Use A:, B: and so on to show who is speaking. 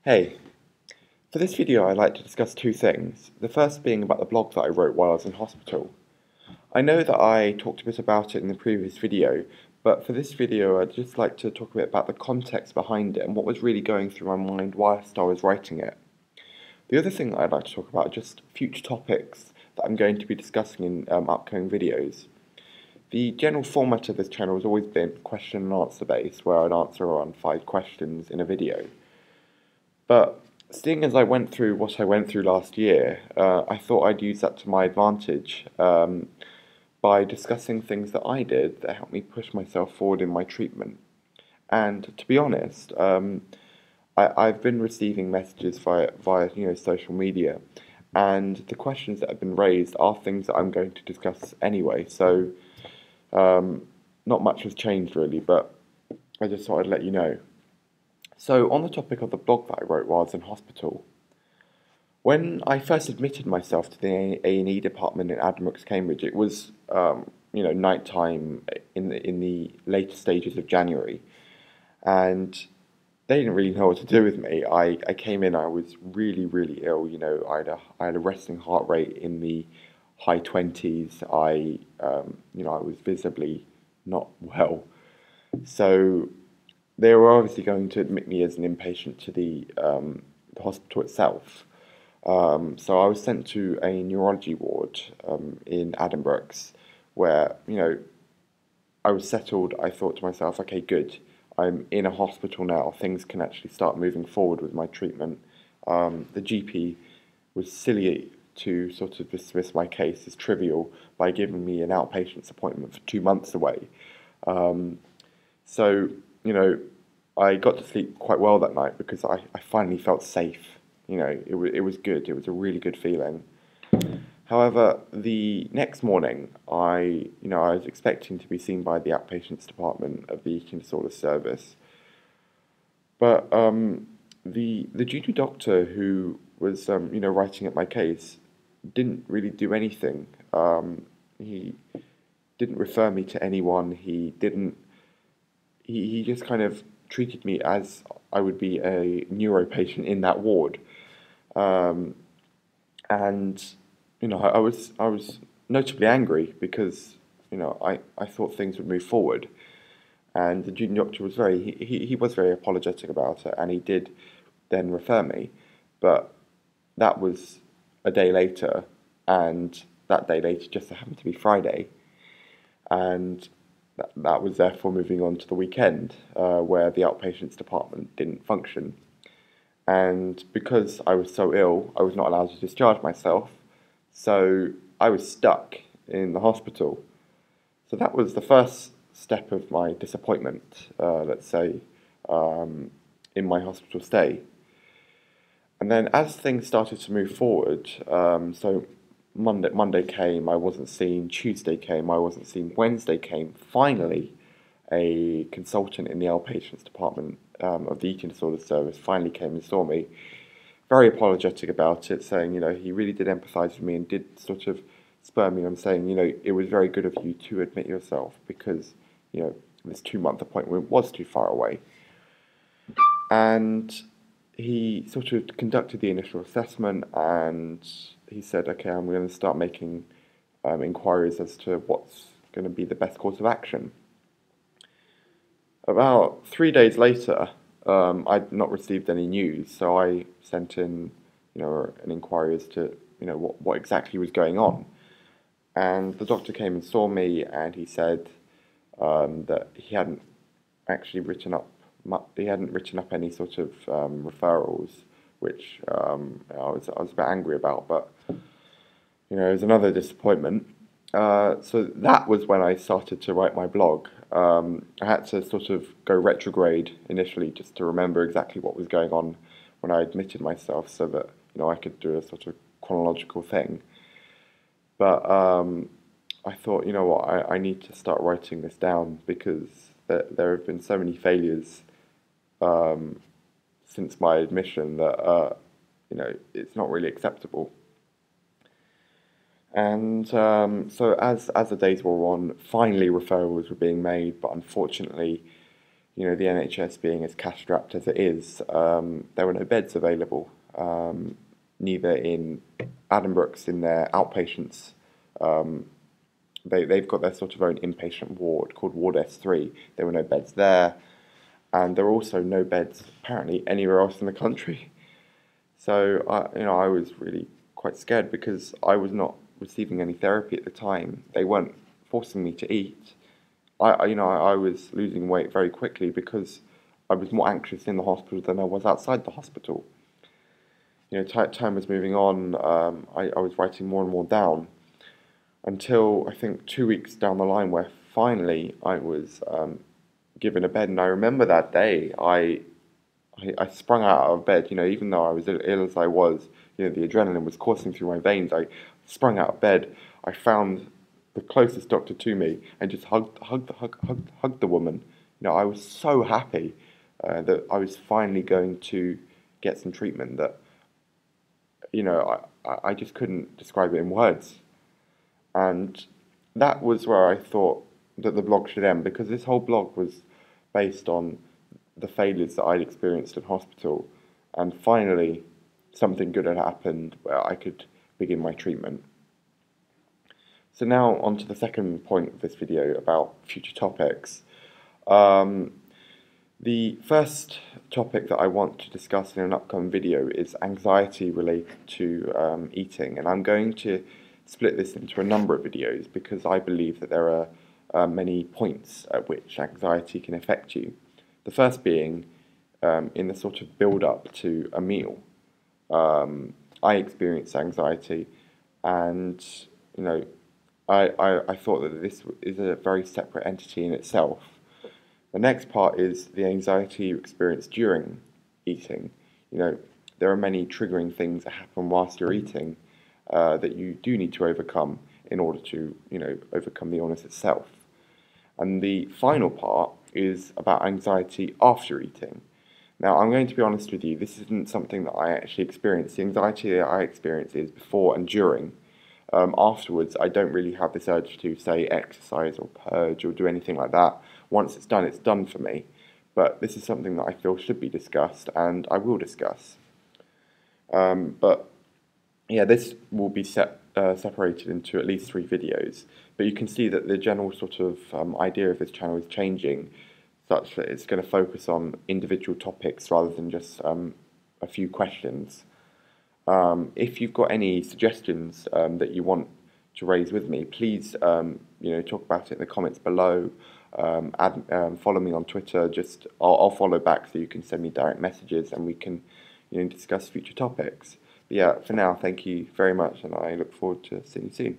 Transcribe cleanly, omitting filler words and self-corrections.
A: Hey, for this video I'd like to discuss two things. The first being about the blog that I wrote while I was in hospital. I know that I talked a bit about it in the previous video, but for this video I'd just like to talk a bit about the context behind it and what was really going through my mind whilst I was writing it. The other thing that I'd like to talk about are just future topics that I'm going to be discussing in upcoming videos. The general format of this channel has always been question and answer based, where I'd answer around 5 questions in a video. But seeing as I went through what I went through last year, I thought I'd use that to my advantage by discussing things that I did that helped me push myself forward in my treatment. And to be honest, I've been receiving messages via social media, and the questions that have been raised are things that I'm going to discuss anyway. So not much has changed really, but I just thought I'd let you know. So, on the topic of the blog that I wrote while I was in hospital, when I first admitted myself to the A&E department in Addenbrooke's, Cambridge, it was night time in the later stages of January, and they didn't really know what to do with me. I came in, I was really, really ill. I had a resting heart rate in the high 20s. I was visibly not well. So they were obviously going to admit me as an inpatient to the hospital itself. So I was sent to a neurology ward in Addenbrooke's, where, I was settled. I thought to myself, okay, good, I'm in a hospital now, things can actually start moving forward with my treatment. The GP was silly to sort of dismiss my case as trivial by giving me an outpatient's appointment for 2 months away. So, I got to sleep quite well that night because I finally felt safe. It was good. It was a really good feeling. However, the next morning, I was expecting to be seen by the outpatients department of the eating disorder service, but the junior doctor who was writing up my case didn't really do anything. He didn't refer me to anyone. He just kind of treated me as I would be a neuro patient in that ward, and I was notably angry because I thought things would move forward, and the junior doctor was he was very apologetic about it, and he did then refer me, but that was a day later, and that day later just so happened to be Friday, and that was therefore moving on to the weekend, where the outpatients department didn't function. And because I was so ill, I was not allowed to discharge myself, so I was stuck in the hospital. So that was the first step of my disappointment, let's say, in my hospital stay. And then as things started to move forward, so Monday came, I wasn't seen. Tuesday came, I wasn't seen. Wednesday came. Finally, a consultant in the outpatients department of the eating disorder service finally came and saw me. Very apologetic about it, saying, he really did empathise with me and did sort of spur me on saying, it was very good of you to admit yourself because, this 2-month appointment was too far away. And he sort of conducted the initial assessment, and he said, okay, I'm going to start making inquiries as to what's going to be the best course of action. About 3 days later, I'd not received any news, so I sent in, an inquiry as to, what exactly was going on. And the doctor came and saw me, and he said that he hadn't actually written up any sort of referrals, which I was a bit angry about, but it was another disappointment. So that was when I started to write my blog. I had to sort of go retrograde initially just to remember exactly what was going on when I admitted myself, so that I could do a sort of chronological thing. But I thought, I need to start writing this down because there have been so many failures since my admission that it's not really acceptable. And so as the days wore on, finally referrals were being made, but unfortunately the NHS being as cash-strapped as it is, there were no beds available, neither in Addenbrooke's in their outpatients. They've got their sort of own inpatient ward called Ward S3. There were no beds there, and there were also no beds apparently anywhere else in the country. So I was really quite scared because I was not receiving any therapy at the time. They weren't forcing me to eat. I was losing weight very quickly because I was more anxious in the hospital than I was outside the hospital. Time was moving on. I was writing more and more down until I think 2 weeks down the line, where finally I was given a bed. And I remember that day, I sprung out of bed. Even though I was ill as I was, the adrenaline was coursing through my veins. I sprung out of bed. I found the closest doctor to me and just hugged the woman. I was so happy that I was finally going to get some treatment that, I just couldn't describe it in words. And that was where I thought that the blog should end, because this whole blog was based on the failures that I'd experienced in hospital, and finally something good had happened where I could begin my treatment. So now on to the second point of this video about future topics. The first topic that I want to discuss in an upcoming video is anxiety related to eating, and I'm going to split this into a number of videos because I believe that there are many points at which anxiety can affect you. The first being in the sort of build-up to a meal. I experienced anxiety, and I thought that this is a very separate entity in itself. The next part is the anxiety you experience during eating. There are many triggering things that happen whilst you're eating that you do need to overcome in order to, overcome the illness itself. And the final part is about anxiety after eating. Now, I'm going to be honest with you, this isn't something that I actually experienced. The anxiety that I experience is before and during. Afterwards, I don't really have this urge to, say, exercise or purge or do anything like that. Once it's done for me. But this is something that I feel should be discussed, and I will discuss. But yeah, this will be separated into at least 3 videos. But you can see that the general sort of idea of this channel is changing, such that it's going to focus on individual topics rather than just a few questions. If you've got any suggestions that you want to raise with me, please talk about it in the comments below. Follow me on Twitter. I'll follow back, so you can send me direct messages and we can discuss future topics. But yeah, for now, thank you very much, and I look forward to seeing you soon.